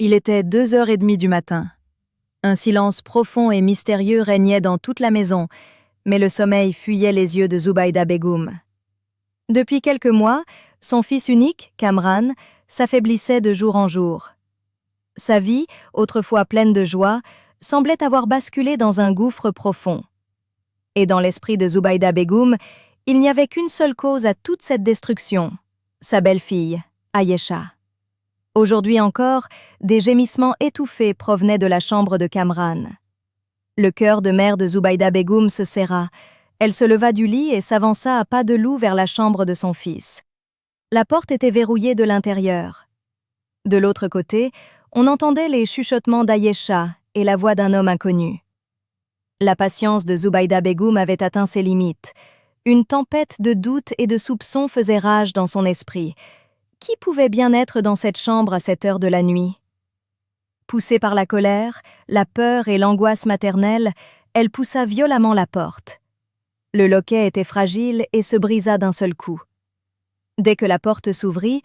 Il était 2h30 du matin. Un silence profond et mystérieux régnait dans toute la maison, mais le sommeil fuyait les yeux de Zubaida Begum. Depuis quelques mois, son fils unique, Kamran, s'affaiblissait de jour en jour. Sa vie, autrefois pleine de joie, semblait avoir basculé dans un gouffre profond. Et dans l'esprit de Zubaida Begum, il n'y avait qu'une seule cause à toute cette destruction, sa belle-fille, Ayesha. Aujourd'hui encore, des gémissements étouffés provenaient de la chambre de Kamran. Le cœur de mère de Zubaida Begum se serra. Elle se leva du lit et s'avança à pas de loup vers la chambre de son fils. La porte était verrouillée de l'intérieur. De l'autre côté, on entendait les chuchotements d'Ayesha et la voix d'un homme inconnu. La patience de Zubaida Begum avait atteint ses limites. Une tempête de doutes et de soupçons faisait rage dans son esprit. Qui pouvait bien être dans cette chambre à cette heure de la nuit? Poussée par la colère, la peur et l'angoisse maternelle, elle poussa violemment la porte. Le loquet était fragile et se brisa d'un seul coup. Dès que la porte s'ouvrit,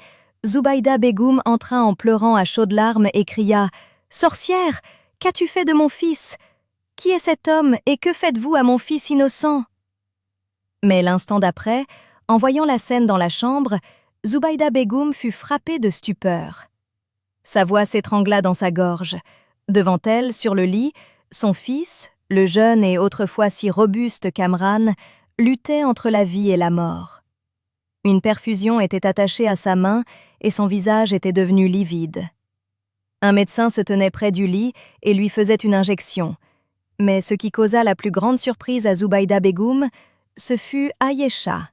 Zubaida Begum entra en pleurant à chaudes larmes et cria « Sorcière, qu'as-tu fait de mon fils? Qui est cet homme et que faites-vous à mon fils innocent ?» Mais l'instant d'après, en voyant la scène dans la chambre, Zubaida Begum fut frappée de stupeur. Sa voix s'étrangla dans sa gorge. Devant elle, sur le lit, son fils, le jeune et autrefois si robuste Kamran, luttait entre la vie et la mort. Une perfusion était attachée à sa main et son visage était devenu livide. Un médecin se tenait près du lit et lui faisait une injection. Mais ce qui causa la plus grande surprise à Zubaida Begum, ce fut Ayesha.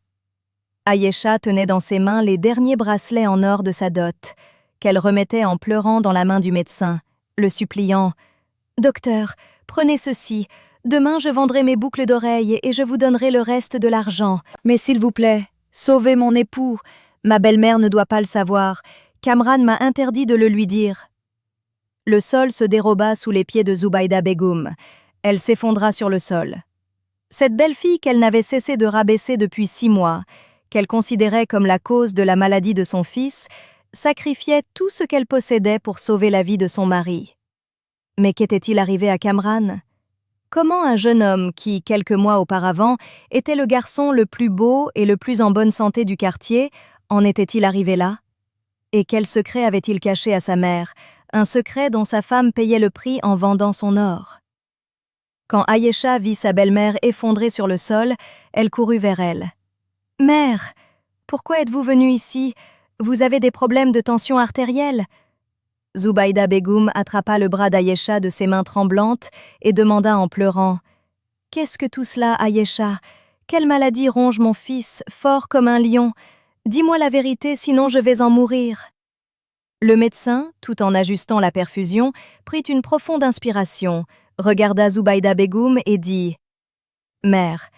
Ayesha tenait dans ses mains les derniers bracelets en or de sa dot, qu'elle remettait en pleurant dans la main du médecin, le suppliant « Docteur, prenez ceci. Demain, je vendrai mes boucles d'oreilles et je vous donnerai le reste de l'argent. Mais s'il vous plaît, sauvez mon époux. Ma belle-mère ne doit pas le savoir. Kamran m'a interdit de le lui dire. » Le sol se déroba sous les pieds de Zubaida Begum. Elle s'effondra sur le sol. Cette belle fille qu'elle n'avait cessé de rabaisser depuis 6 mois, qu'elle considérait comme la cause de la maladie de son fils, sacrifiait tout ce qu'elle possédait pour sauver la vie de son mari. Mais qu'était-il arrivé à Kamran? Comment un jeune homme qui, quelques mois auparavant, était le garçon le plus beau et le plus en bonne santé du quartier, en était-il arrivé là? Et quel secret avait-il caché à sa mère, un secret dont sa femme payait le prix en vendant son or? Quand Ayesha vit sa belle-mère effondrée sur le sol, elle courut vers elle. « Mère, pourquoi êtes-vous venue ici? Vous avez des problèmes de tension artérielle ?» Zubaida Begum attrapa le bras d'Ayesha de ses mains tremblantes et demanda en pleurant « Qu'est-ce que tout cela, Ayesha? Quelle maladie ronge mon fils, fort comme un lion? Dis-moi la vérité, sinon je vais en mourir. » Le médecin, tout en ajustant la perfusion, prit une profonde inspiration, regarda Zubaida Begum et dit « Mère,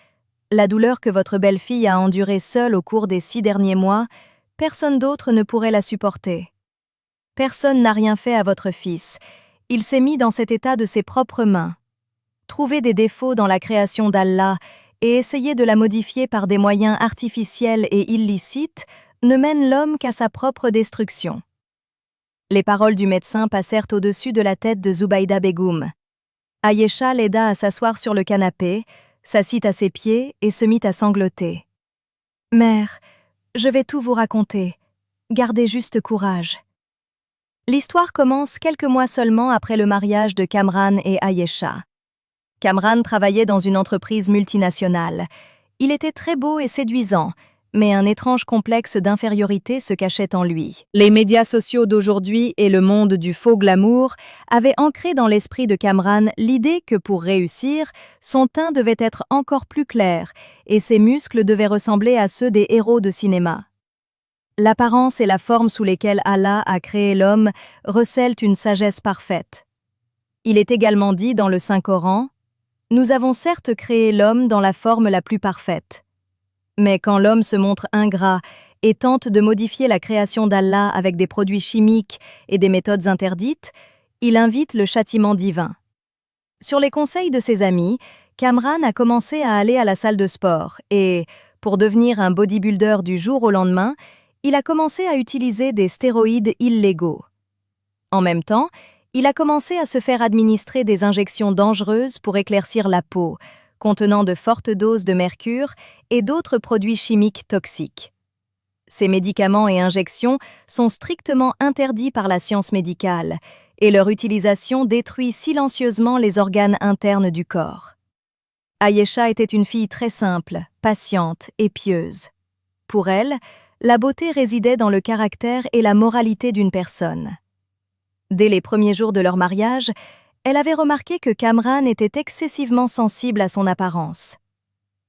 la douleur que votre belle-fille a endurée seule au cours des 6 derniers mois, personne d'autre ne pourrait la supporter. Personne n'a rien fait à votre fils. Il s'est mis dans cet état de ses propres mains. Trouver des défauts dans la création d'Allah et essayer de la modifier par des moyens artificiels et illicites ne mène l'homme qu'à sa propre destruction. » Les paroles du médecin passèrent au-dessus de la tête de Zubaida Begum. Ayesha l'aida à s'asseoir sur le canapé, s'assit à ses pieds et se mit à sangloter. « Mère, je vais tout vous raconter. Gardez juste courage. » L'histoire commence quelques mois seulement après le mariage de Kamran et Ayesha. Kamran travaillait dans une entreprise multinationale. Il était très beau et séduisant, mais un étrange complexe d'infériorité se cachait en lui. Les médias sociaux d'aujourd'hui et le monde du faux glamour avaient ancré dans l'esprit de Kamran l'idée que pour réussir, son teint devait être encore plus clair et ses muscles devaient ressembler à ceux des héros de cinéma. L'apparence et la forme sous lesquelles Allah a créé l'homme recèlent une sagesse parfaite. Il est également dit dans le Saint-Coran « Nous avons certes créé l'homme dans la forme la plus parfaite. » Mais quand l'homme se montre ingrat et tente de modifier la création d'Allah avec des produits chimiques et des méthodes interdites, il invite le châtiment divin. Sur les conseils de ses amis, Kamran a commencé à aller à la salle de sport et, pour devenir un bodybuilder du jour au lendemain, il a commencé à utiliser des stéroïdes illégaux. En même temps, il a commencé à se faire administrer des injections dangereuses pour éclaircir la peau, contenant de fortes doses de mercure et d'autres produits chimiques toxiques. Ces médicaments et injections sont strictement interdits par la science médicale, et leur utilisation détruit silencieusement les organes internes du corps. Ayesha était une fille très simple, patiente et pieuse. Pour elle, la beauté résidait dans le caractère et la moralité d'une personne. Dès les premiers jours de leur mariage, elle avait remarqué que Kamran était excessivement sensible à son apparence.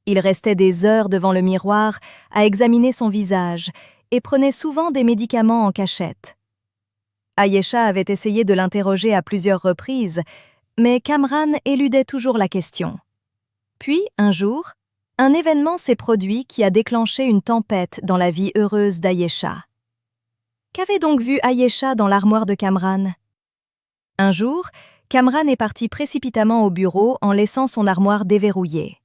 Il restait des heures devant le miroir à examiner son visage et prenait souvent des médicaments en cachette. Ayesha avait essayé de l'interroger à plusieurs reprises, mais Kamran éludait toujours la question. Puis, un jour, un événement s'est produit qui a déclenché une tempête dans la vie heureuse d'Ayesha. Qu'avait donc vu Ayesha dans l'armoire de Kamran? Un jour, Kamran est parti précipitamment au bureau en laissant son armoire déverrouillée.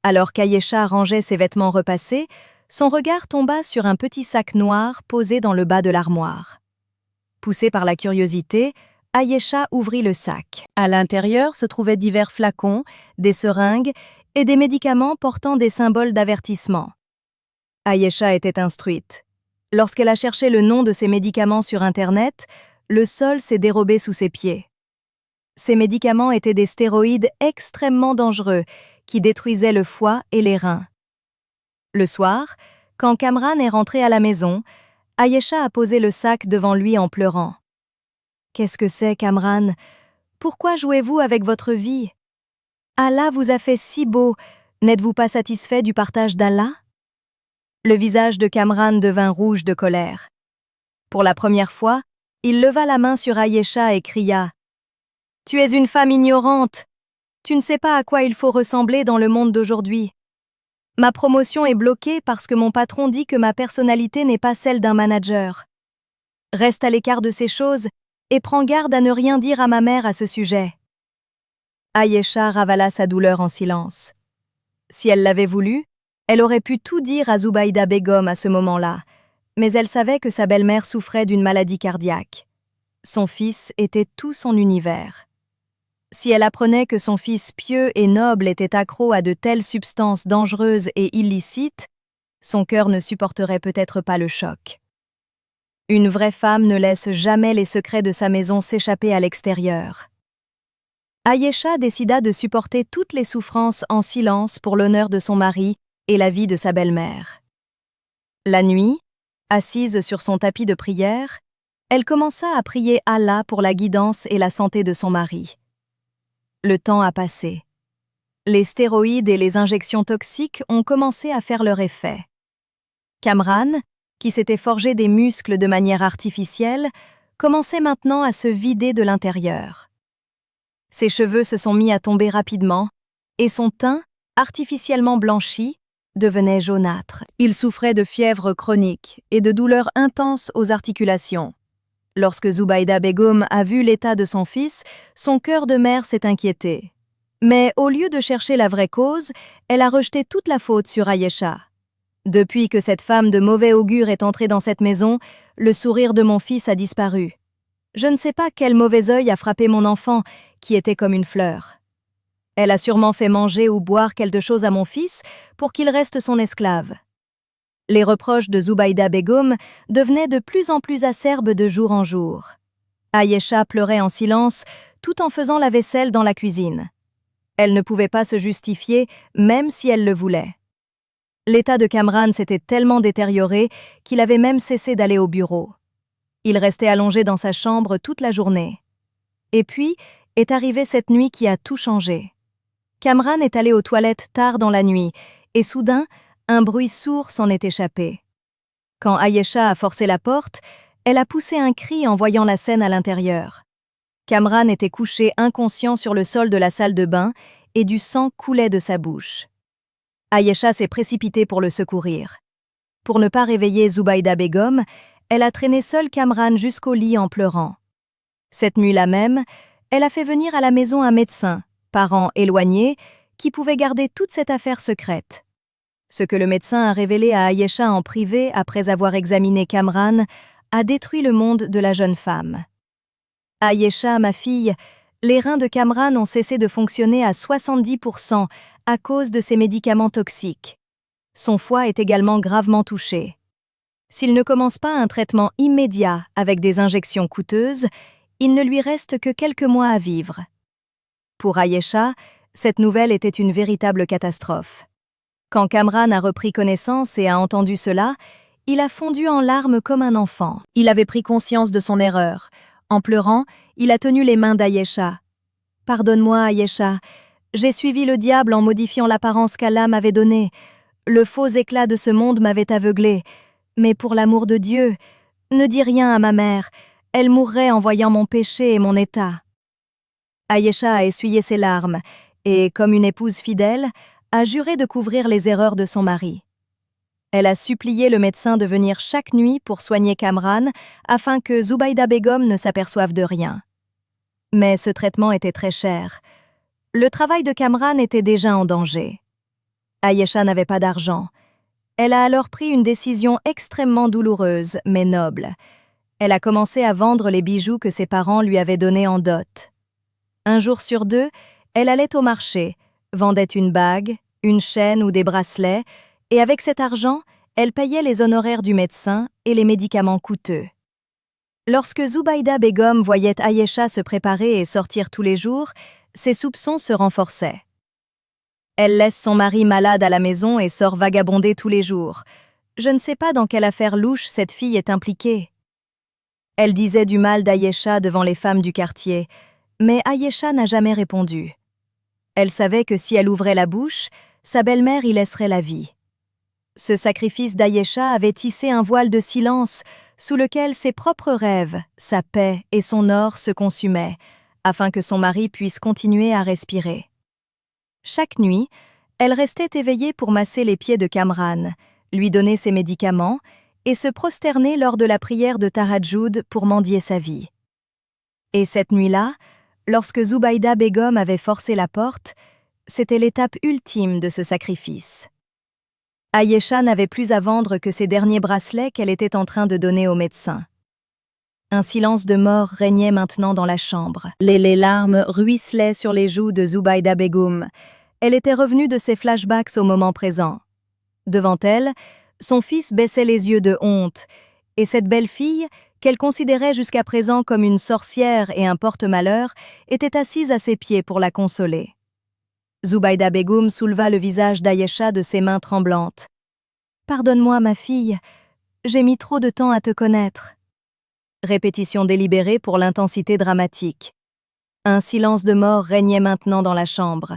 Alors qu'Ayesha rangeait ses vêtements repassés, son regard tomba sur un petit sac noir posé dans le bas de l'armoire. Poussée par la curiosité, Ayesha ouvrit le sac. À l'intérieur se trouvaient divers flacons, des seringues et des médicaments portant des symboles d'avertissement. Ayesha était instruite. Lorsqu'elle a cherché le nom de ces médicaments sur Internet, le sol s'est dérobé sous ses pieds. Ces médicaments étaient des stéroïdes extrêmement dangereux qui détruisaient le foie et les reins. Le soir, quand Kamran est rentré à la maison, Ayesha a posé le sac devant lui en pleurant. « Qu'est-ce que c'est, Kamran? Pourquoi jouez-vous avec votre vie? Allah vous a fait si beau, n'êtes-vous pas satisfait du partage d'Allah ?» Le visage de Kamran devint rouge de colère. Pour la première fois, il leva la main sur Ayesha et cria « Tu es une femme ignorante. Tu ne sais pas à quoi il faut ressembler dans le monde d'aujourd'hui. Ma promotion est bloquée parce que mon patron dit que ma personnalité n'est pas celle d'un manager. Reste à l'écart de ces choses et prends garde à ne rien dire à ma mère à ce sujet. » Ayesha ravala sa douleur en silence. Si elle l'avait voulu, elle aurait pu tout dire à Zubaida Begum à ce moment-là, mais elle savait que sa belle-mère souffrait d'une maladie cardiaque. Son fils était tout son univers. Si elle apprenait que son fils pieux et noble était accro à de telles substances dangereuses et illicites, son cœur ne supporterait peut-être pas le choc. Une vraie femme ne laisse jamais les secrets de sa maison s'échapper à l'extérieur. Ayesha décida de supporter toutes les souffrances en silence pour l'honneur de son mari et la vie de sa belle-mère. La nuit, assise sur son tapis de prière, elle commença à prier Allah pour la guidance et la santé de son mari. Le temps a passé. Les stéroïdes et les injections toxiques ont commencé à faire leur effet. Kamran, qui s'était forgé des muscles de manière artificielle, commençait maintenant à se vider de l'intérieur. Ses cheveux se sont mis à tomber rapidement et son teint, artificiellement blanchi, devenait jaunâtre. Il souffrait de fièvre chronique et de douleurs intenses aux articulations. Lorsque Zubaida Begum a vu l'état de son fils, son cœur de mère s'est inquiété. Mais au lieu de chercher la vraie cause, elle a rejeté toute la faute sur Ayesha. Depuis que cette femme de mauvais augure est entrée dans cette maison, le sourire de mon fils a disparu. Je ne sais pas quel mauvais œil a frappé mon enfant, qui était comme une fleur. Elle a sûrement fait manger ou boire quelque chose à mon fils pour qu'il reste son esclave. Les reproches de Zubaida Begum devenaient de plus en plus acerbes de jour en jour. Ayesha pleurait en silence, tout en faisant la vaisselle dans la cuisine. Elle ne pouvait pas se justifier, même si elle le voulait. L'état de Kamran s'était tellement détérioré qu'il avait même cessé d'aller au bureau. Il restait allongé dans sa chambre toute la journée. Et puis, est arrivée cette nuit qui a tout changé. Kamran est allé aux toilettes tard dans la nuit, et soudain, un bruit sourd s'en est échappé. Quand Ayesha a forcé la porte, elle a poussé un cri en voyant la scène à l'intérieur. Kamran était couché inconscient sur le sol de la salle de bain et du sang coulait de sa bouche. Ayesha s'est précipitée pour le secourir. Pour ne pas réveiller Zubaida Begum, elle a traîné seule Kamran jusqu'au lit en pleurant. Cette nuit-là même, elle a fait venir à la maison un médecin, parent éloigné, qui pouvait garder toute cette affaire secrète. Ce que le médecin a révélé à Ayesha en privé après avoir examiné Kamran a détruit le monde de la jeune femme. Ayesha, ma fille, les reins de Kamran ont cessé de fonctionner à 70% à cause de ces médicaments toxiques. Son foie est également gravement touché. S'il ne commence pas un traitement immédiat avec des injections coûteuses, il ne lui reste que quelques mois à vivre. Pour Ayesha, cette nouvelle était une véritable catastrophe. Quand Kamran a repris connaissance et a entendu cela, il a fondu en larmes comme un enfant. Il avait pris conscience de son erreur. En pleurant, il a tenu les mains d'Ayesha. « Pardonne-moi, Ayesha. J'ai suivi le diable en modifiant l'apparence qu'Allah m'avait donnée. Le faux éclat de ce monde m'avait aveuglée. Mais pour l'amour de Dieu, ne dis rien à ma mère. Elle mourrait en voyant mon péché et mon état. » Ayesha a essuyé ses larmes et, comme une épouse fidèle, a juré de couvrir les erreurs de son mari. Elle a supplié le médecin de venir chaque nuit pour soigner Kamran afin que Zubaida Begum ne s'aperçoive de rien. Mais ce traitement était très cher. Le travail de Kamran était déjà en danger. Ayesha n'avait pas d'argent. Elle a alors pris une décision extrêmement douloureuse, mais noble. Elle a commencé à vendre les bijoux que ses parents lui avaient donnés en dot. Un jour sur deux, elle allait au marché, vendait une bague, une chaîne ou des bracelets, et avec cet argent, elle payait les honoraires du médecin et les médicaments coûteux. Lorsque Zubaida Begum voyait Ayesha se préparer et sortir tous les jours, ses soupçons se renforçaient. Elle laisse son mari malade à la maison et sort vagabonder tous les jours. Je ne sais pas dans quelle affaire louche cette fille est impliquée. Elle disait du mal d'Ayesha devant les femmes du quartier, mais Ayesha n'a jamais répondu. Elle savait que si elle ouvrait la bouche, sa belle-mère y laisserait la vie. Ce sacrifice d'Ayesha avait tissé un voile de silence sous lequel ses propres rêves, sa paix et son or se consumaient, afin que son mari puisse continuer à respirer. Chaque nuit, elle restait éveillée pour masser les pieds de Kamran, lui donner ses médicaments et se prosterner lors de la prière de Tahajjud pour mendier sa vie. Et cette nuit-là, lorsque Zubaida Begum avait forcé la porte, c'était l'étape ultime de ce sacrifice. Ayesha n'avait plus à vendre que ces derniers bracelets qu'elle était en train de donner au médecin. Un silence de mort régnait maintenant dans la chambre. Les larmes ruisselaient sur les joues de Zubaida Begum. Elle était revenue de ses flashbacks au moment présent. Devant elle, son fils baissait les yeux de honte, et cette belle fille, qu'elle considérait jusqu'à présent comme une sorcière et un porte-malheur, était assise à ses pieds pour la consoler. Zubaida Begum souleva le visage d'Ayesha de ses mains tremblantes. « Pardonne-moi, ma fille, j'ai mis trop de temps à te connaître. » Répétition délibérée pour l'intensité dramatique. Un silence de mort régnait maintenant dans la chambre.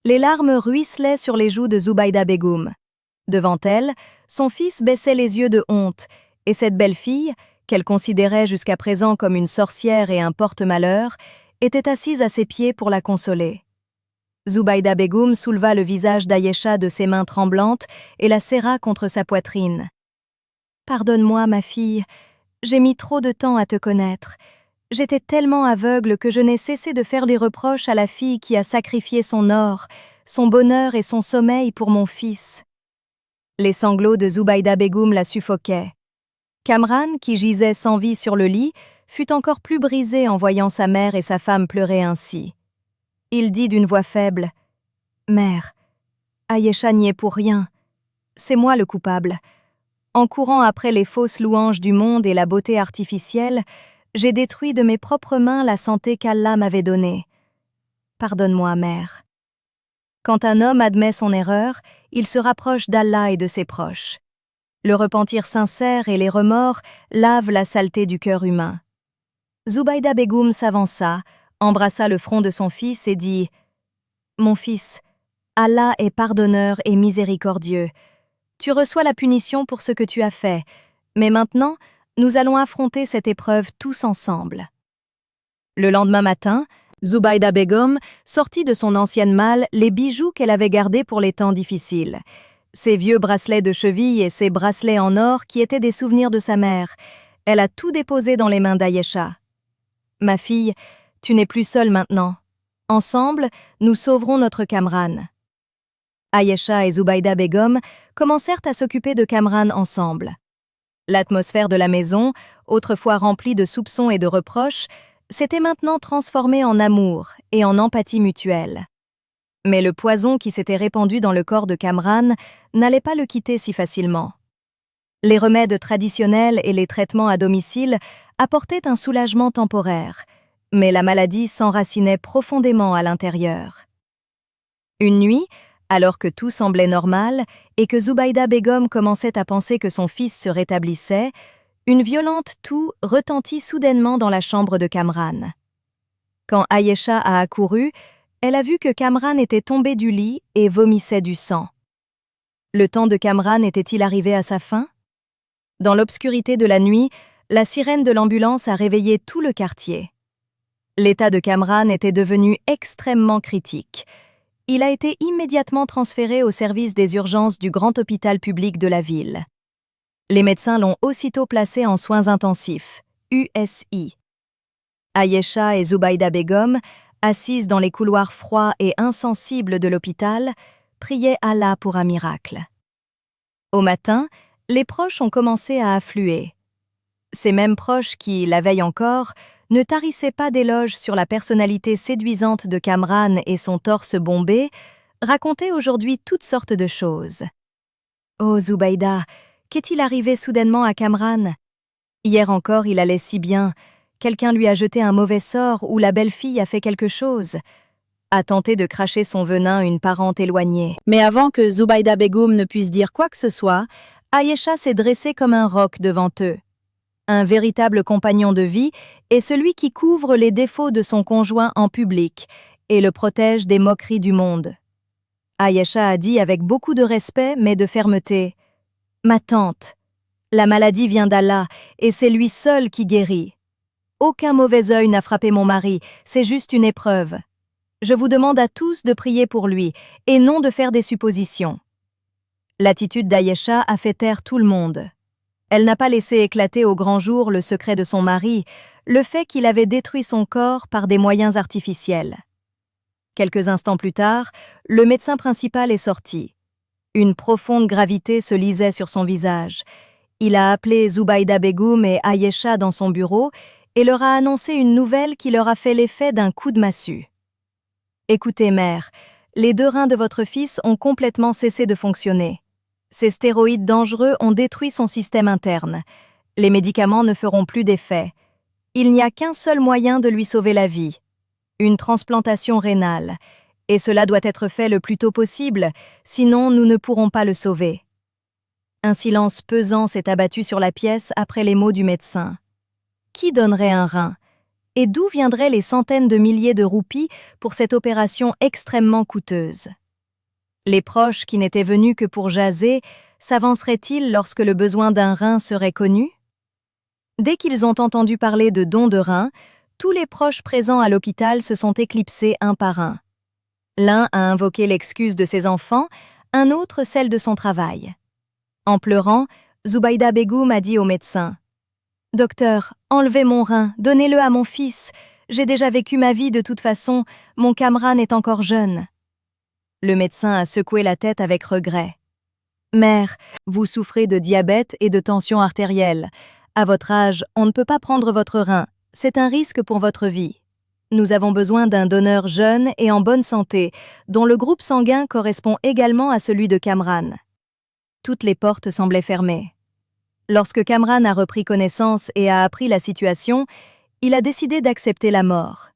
Les larmes ruisselaient sur les joues de Zubaida Begum. Devant elle, son fils baissait les yeux de honte, et cette belle fille, qu'elle considérait jusqu'à présent comme une sorcière et un porte-malheur, était assise à ses pieds pour la consoler. Zubaida Begum souleva le visage d'Ayesha de ses mains tremblantes et la serra contre sa poitrine. « Pardonne-moi, ma fille, j'ai mis trop de temps à te connaître. J'étais tellement aveugle que je n'ai cessé de faire des reproches à la fille qui a sacrifié son or, son bonheur et son sommeil pour mon fils. » Les sanglots de Zubaida Begum la suffoquaient. Kamran, qui gisait sans vie sur le lit, fut encore plus brisé en voyant sa mère et sa femme pleurer ainsi. Il dit d'une voix faible, « Mère, Ayesha n'y est pour rien. C'est moi le coupable. En courant après les fausses louanges du monde et la beauté artificielle, j'ai détruit de mes propres mains la santé qu'Allah m'avait donnée. Pardonne-moi, mère. » Quand un homme admet son erreur, il se rapproche d'Allah et de ses proches. Le repentir sincère et les remords lavent la saleté du cœur humain. Zubaida Begum s'avança, embrassa le front de son fils et dit « Mon fils, Allah est pardonneur et miséricordieux. Tu reçois la punition pour ce que tu as fait, mais maintenant, nous allons affronter cette épreuve tous ensemble. » Le lendemain matin, Zubaida Begum sortit de son ancienne malle les bijoux qu'elle avait gardés pour les temps difficiles. Ses vieux bracelets de cheville et ses bracelets en or qui étaient des souvenirs de sa mère. Elle a tout déposé dans les mains d'Ayesha. « Ma fille, tu n'es plus seule maintenant. Ensemble, nous sauverons notre Kamran. » Ayesha et Zubaida Begum commencèrent à s'occuper de Kamran ensemble. L'atmosphère de la maison, autrefois remplie de soupçons et de reproches, s'était maintenant transformé en amour et en empathie mutuelle. Mais le poison qui s'était répandu dans le corps de Kamran n'allait pas le quitter si facilement. Les remèdes traditionnels et les traitements à domicile apportaient un soulagement temporaire, mais la maladie s'enracinait profondément à l'intérieur. Une nuit, alors que tout semblait normal et que Zubaida Begum commençait à penser que son fils se rétablissait, une violente toux retentit soudainement dans la chambre de Kamran. Quand Ayesha a accouru, elle a vu que Kamran était tombé du lit et vomissait du sang. Le temps de Kamran était-il arrivé à sa fin? Dans l'obscurité de la nuit, la sirène de l'ambulance a réveillé tout le quartier. L'état de Kamran était devenu extrêmement critique. Il a été immédiatement transféré au service des urgences du grand hôpital public de la ville. Les médecins l'ont aussitôt placé en soins intensifs, USI. Ayesha et Zubaida Begum, assises dans les couloirs froids et insensibles de l'hôpital, priaient Allah pour un miracle. Au matin, les proches ont commencé à affluer. Ces mêmes proches qui, la veille encore, ne tarissaient pas d'éloges sur la personnalité séduisante de Kamran et son torse bombé, racontaient aujourd'hui toutes sortes de choses. « Oh Zubaida, qu'est-il arrivé soudainement à Kamran? Hier encore il allait si bien, quelqu'un lui a jeté un mauvais sort ou la belle-fille a fait quelque chose. » A tenté de cracher son venin une parente éloignée. Mais avant que Zubaida Begum ne puisse dire quoi que ce soit, Ayesha s'est dressée comme un roc devant eux. Un véritable compagnon de vie est celui qui couvre les défauts de son conjoint en public et le protège des moqueries du monde. Ayesha a dit avec beaucoup de respect mais de fermeté « Ma tante, la maladie vient d'Allah et c'est lui seul qui guérit. Aucun mauvais œil n'a frappé mon mari, c'est juste une épreuve. Je vous demande à tous de prier pour lui et non de faire des suppositions. » L'attitude d'Ayesha a fait taire tout le monde. Elle n'a pas laissé éclater au grand jour le secret de son mari, le fait qu'il avait détruit son corps par des moyens artificiels. Quelques instants plus tard, le médecin principal est sorti. Une profonde gravité se lisait sur son visage. Il a appelé Zubaida Begum et Ayesha dans son bureau et leur a annoncé une nouvelle qui leur a fait l'effet d'un coup de massue. « Écoutez, mère, les 2 reins de votre fils ont complètement cessé de fonctionner. Ces stéroïdes dangereux ont détruit son système interne. Les médicaments ne feront plus d'effet. Il n'y a qu'un seul moyen de lui sauver la vie. Une transplantation rénale. Et cela doit être fait le plus tôt possible, sinon nous ne pourrons pas le sauver. » Un silence pesant s'est abattu sur la pièce après les mots du médecin. Qui donnerait un rein? Et d'où viendraient les centaines de milliers de roupies pour cette opération extrêmement coûteuse? Les proches qui n'étaient venus que pour jaser, s'avanceraient-ils lorsque le besoin d'un rein serait connu? Dès qu'ils ont entendu parler de don de rein, tous les proches présents à l'hôpital se sont éclipsés un par un. L'un a invoqué l'excuse de ses enfants, un autre celle de son travail. En pleurant, Zubaida Begum a dit au médecin « Docteur, enlevez mon rein, donnez-le à mon fils. J'ai déjà vécu ma vie de toute façon, mon Kamran est encore jeune. » Le médecin a secoué la tête avec regret. « Mère, vous souffrez de diabète et de tension artérielle. À votre âge, on ne peut pas prendre votre rein. C'est un risque pour votre vie. Nous avons besoin d'un donneur jeune et en bonne santé, dont le groupe sanguin correspond également à celui de Kamran. » Toutes les portes semblaient fermées. Lorsque Kamran a repris connaissance et a appris la situation, il a décidé d'accepter la mort.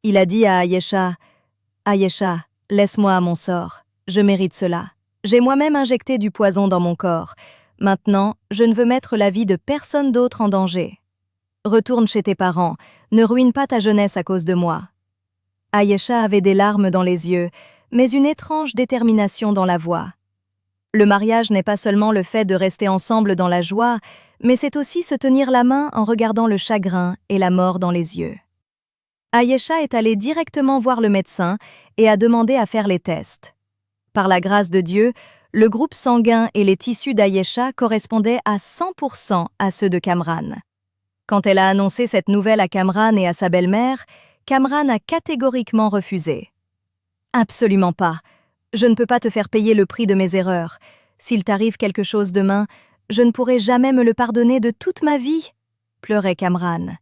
Il a dit à Ayesha « Ayesha, laisse-moi à mon sort. Je mérite cela. J'ai moi-même injecté du poison dans mon corps. Maintenant, je ne veux mettre la vie de personne d'autre en danger. Retourne chez tes parents. Ne ruine pas ta jeunesse à cause de moi. » Ayesha avait des larmes dans les yeux, mais une étrange détermination dans la voix. Le mariage n'est pas seulement le fait de rester ensemble dans la joie, mais c'est aussi se tenir la main en regardant le chagrin et la mort dans les yeux. Ayesha est allée directement voir le médecin et a demandé à faire les tests. Par la grâce de Dieu, le groupe sanguin et les tissus d'Ayesha correspondaient à 100% à ceux de Kamran. Quand elle a annoncé cette nouvelle à Kamran et à sa belle-mère, Kamran a catégoriquement refusé. « Absolument pas. Je ne peux pas te faire payer le prix de mes erreurs. S'il t'arrive quelque chose demain, je ne pourrai jamais me le pardonner de toute ma vie, » pleurait Kamran.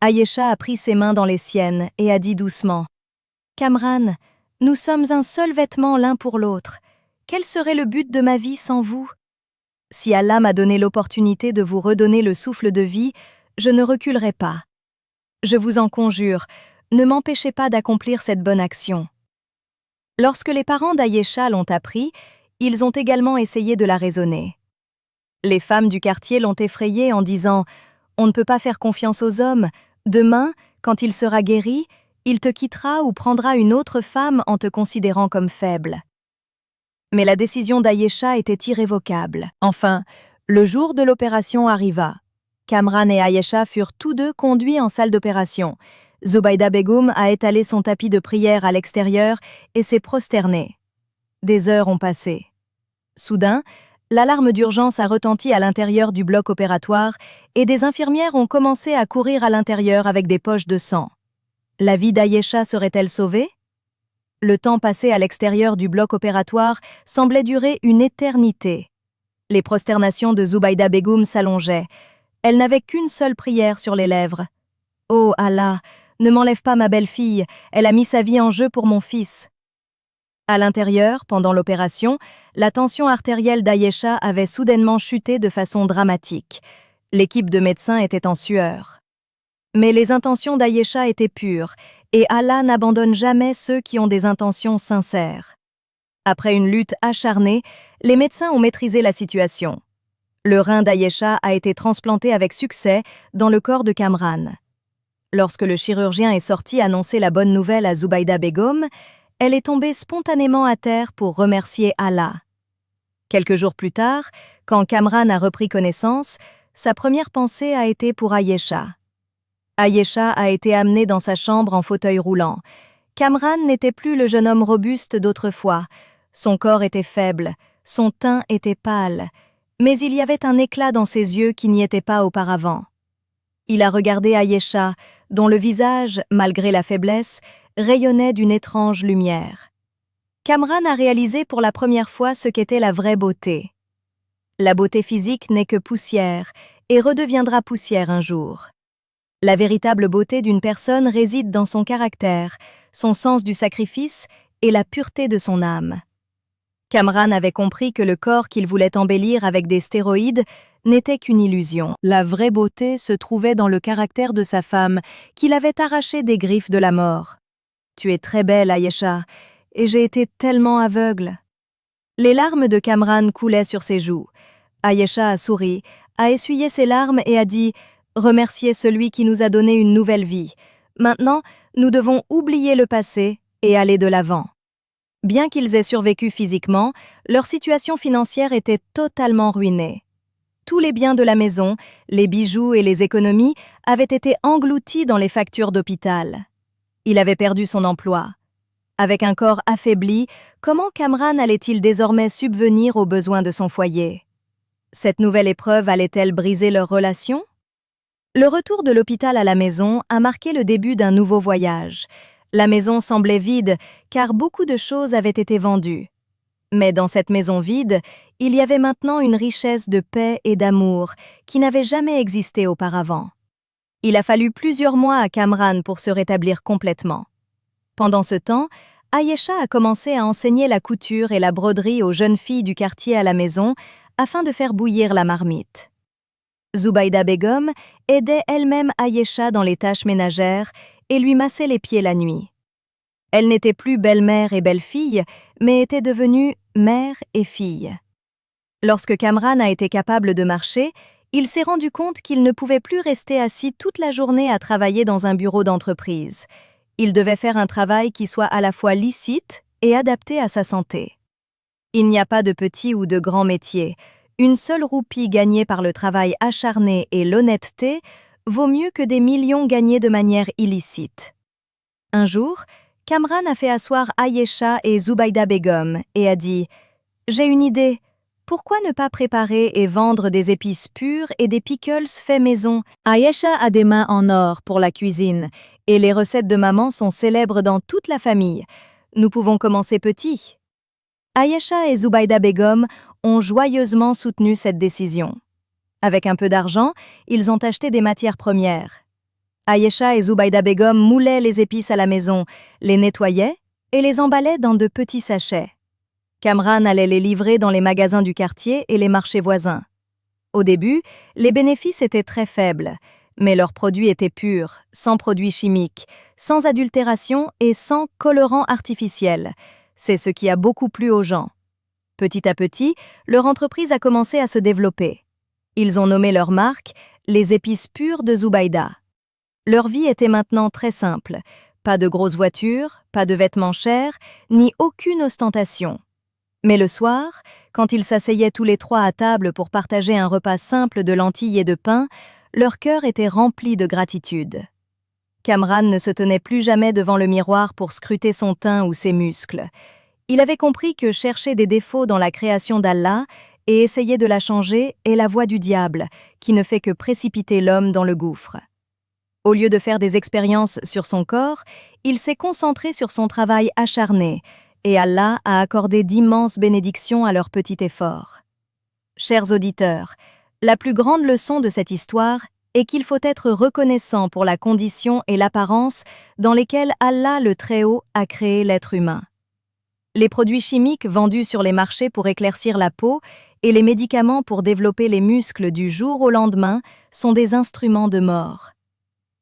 Ayesha a pris ses mains dans les siennes et a dit doucement: « Kamran, nous sommes un seul vêtement l'un pour l'autre. Quel serait le but de ma vie sans vous? Si Allah m'a donné l'opportunité de vous redonner le souffle de vie, je ne reculerai pas. Je vous en conjure, ne m'empêchez pas d'accomplir cette bonne action. » Lorsque les parents d'Ayesha l'ont appris, ils ont également essayé de la raisonner. Les femmes du quartier l'ont effrayée en disant: « On ne peut pas faire confiance aux hommes. Demain, quand il sera guéri, il te quittera ou prendra une autre femme en te considérant comme faible. » Mais la décision d'Ayesha était irrévocable. Enfin, le jour de l'opération arriva. Kamran et Ayesha furent tous deux conduits en salle d'opération. Zubaydah Begum a étalé son tapis de prière à l'extérieur et s'est prosternée. Des heures ont passé. Soudain, l'alarme d'urgence a retenti à l'intérieur du bloc opératoire et des infirmières ont commencé à courir à l'intérieur avec des poches de sang. La vie d'Ayesha serait-elle sauvée? Le temps passé à l'extérieur du bloc opératoire semblait durer une éternité. Les prosternations de Zubaydah Begum s'allongeaient. Elle n'avait qu'une seule prière sur les lèvres. « Oh Allah, ne m'enlève pas ma belle-fille, elle a mis sa vie en jeu pour mon fils. » À l'intérieur, pendant l'opération, la tension artérielle d'Ayesha avait soudainement chuté de façon dramatique. L'équipe de médecins était en sueur. Mais les intentions d'Ayesha étaient pures, et Allah n'abandonne jamais ceux qui ont des intentions sincères. Après une lutte acharnée, les médecins ont maîtrisé la situation. Le rein d'Ayesha a été transplanté avec succès dans le corps de Kamran. Lorsque le chirurgien est sorti annoncer la bonne nouvelle à Zubaydah Begum, elle est tombée spontanément à terre pour remercier Allah. Quelques jours plus tard, quand Kamran a repris connaissance, sa première pensée a été pour Ayesha. Ayesha a été amenée dans sa chambre en fauteuil roulant. Kamran n'était plus le jeune homme robuste d'autrefois. Son corps était faible, son teint était pâle, mais il y avait un éclat dans ses yeux qui n'y était pas auparavant. Il a regardé Ayesha, dont le visage, malgré la faiblesse, rayonnait d'une étrange lumière. Kamran a réalisé pour la première fois ce qu'était la vraie beauté. La beauté physique n'est que poussière et redeviendra poussière un jour. La véritable beauté d'une personne réside dans son caractère, son sens du sacrifice et la pureté de son âme. Kamran avait compris que le corps qu'il voulait embellir avec des stéroïdes n'était qu'une illusion. La vraie beauté se trouvait dans le caractère de sa femme, qu'il avait arraché des griffes de la mort. « Tu es très belle, Ayesha, et j'ai été tellement aveugle. » Les larmes de Kamran coulaient sur ses joues. Ayesha a souri, a essuyé ses larmes et a dit « Remerciez celui qui nous a donné une nouvelle vie. Maintenant, nous devons oublier le passé et aller de l'avant. » Bien qu'ils aient survécu physiquement, leur situation financière était totalement ruinée. Tous les biens de la maison, les bijoux et les économies avaient été engloutis dans les factures d'hôpital. Il avait perdu son emploi. Avec un corps affaibli, comment Kamran allait-il désormais subvenir aux besoins de son foyer? Cette nouvelle épreuve allait-elle briser leur relation? Le retour de l'hôpital à la maison a marqué le début d'un nouveau voyage. La maison semblait vide, car beaucoup de choses avaient été vendues. Mais dans cette maison vide, il y avait maintenant une richesse de paix et d'amour qui n'avait jamais existé auparavant. Il a fallu plusieurs mois à Kamran pour se rétablir complètement. Pendant ce temps, Ayesha a commencé à enseigner la couture et la broderie aux jeunes filles du quartier à la maison afin de faire bouillir la marmite. Zubaydah Begum aidait elle-même Ayesha dans les tâches ménagères et lui massait les pieds la nuit. Elle n'était plus belle-mère et belle-fille, mais était devenue mère et fille. Lorsque Kamran a été capable de marcher, il s'est rendu compte qu'il ne pouvait plus rester assis toute la journée à travailler dans un bureau d'entreprise. Il devait faire un travail qui soit à la fois licite et adapté à sa santé. Il n'y a pas de petit ou de grand métier. Une seule roupie gagnée par le travail acharné et l'honnêteté vaut mieux que des millions gagnés de manière illicite. Un jour, Kamran a fait asseoir Ayesha et Zubaydah Begum et a dit « J'ai une idée. Pourquoi ne pas préparer et vendre des épices pures et des pickles faits maison? Ayesha a des mains en or pour la cuisine et les recettes de maman sont célèbres dans toute la famille. Nous pouvons commencer petit. » Ayesha et Zubaydah Begum ont joyeusement soutenu cette décision. Avec un peu d'argent, ils ont acheté des matières premières. Ayesha et Zubaida Begum moulaient les épices à la maison, les nettoyaient et les emballaient dans de petits sachets. Kamran allait les livrer dans les magasins du quartier et les marchés voisins. Au début, les bénéfices étaient très faibles, mais leurs produits étaient purs, sans produits chimiques, sans adultération et sans colorants artificiels. C'est ce qui a beaucoup plu aux gens. Petit à petit, leur entreprise a commencé à se développer. Ils ont nommé leur marque les épices pures de Zubaida. Leur vie était maintenant très simple. Pas de grosses voitures, pas de vêtements chers, ni aucune ostentation. Mais le soir, quand ils s'asseyaient tous les trois à table pour partager un repas simple de lentilles et de pain, leur cœur était rempli de gratitude. Kamran ne se tenait plus jamais devant le miroir pour scruter son teint ou ses muscles. Il avait compris que chercher des défauts dans la création d'Allah et essayer de la changer est la voie du diable, qui ne fait que précipiter l'homme dans le gouffre. Au lieu de faire des expériences sur son corps, il s'est concentré sur son travail acharné, et Allah a accordé d'immenses bénédictions à leur petit effort. Chers auditeurs, la plus grande leçon de cette histoire est qu'il faut être reconnaissant pour la condition et l'apparence dans lesquelles Allah le Très-Haut a créé l'être humain. Les produits chimiques vendus sur les marchés pour éclaircir la peau et les médicaments pour développer les muscles du jour au lendemain sont des instruments de mort.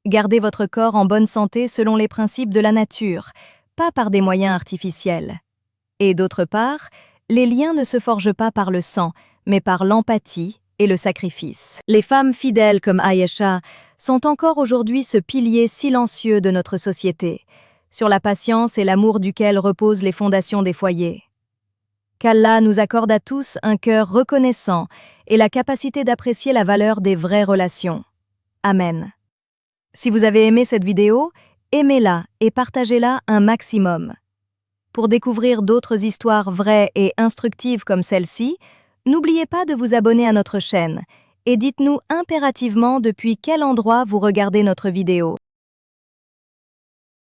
Gardez votre corps en bonne santé selon les principes de la nature, pas par des moyens artificiels. Et d'autre part, les liens ne se forgent pas par le sang, mais par l'empathie et le sacrifice. Les femmes fidèles comme Ayesha sont encore aujourd'hui ce pilier silencieux de notre société, sur la patience et l'amour duquel reposent les fondations des foyers. Qu'Allah nous accorde à tous un cœur reconnaissant et la capacité d'apprécier la valeur des vraies relations. Amen. Si vous avez aimé cette vidéo, aimez-la et partagez-la un maximum. Pour découvrir d'autres histoires vraies et instructives comme celle-ci, n'oubliez pas de vous abonner à notre chaîne et dites-nous impérativement depuis quel endroit vous regardez notre vidéo.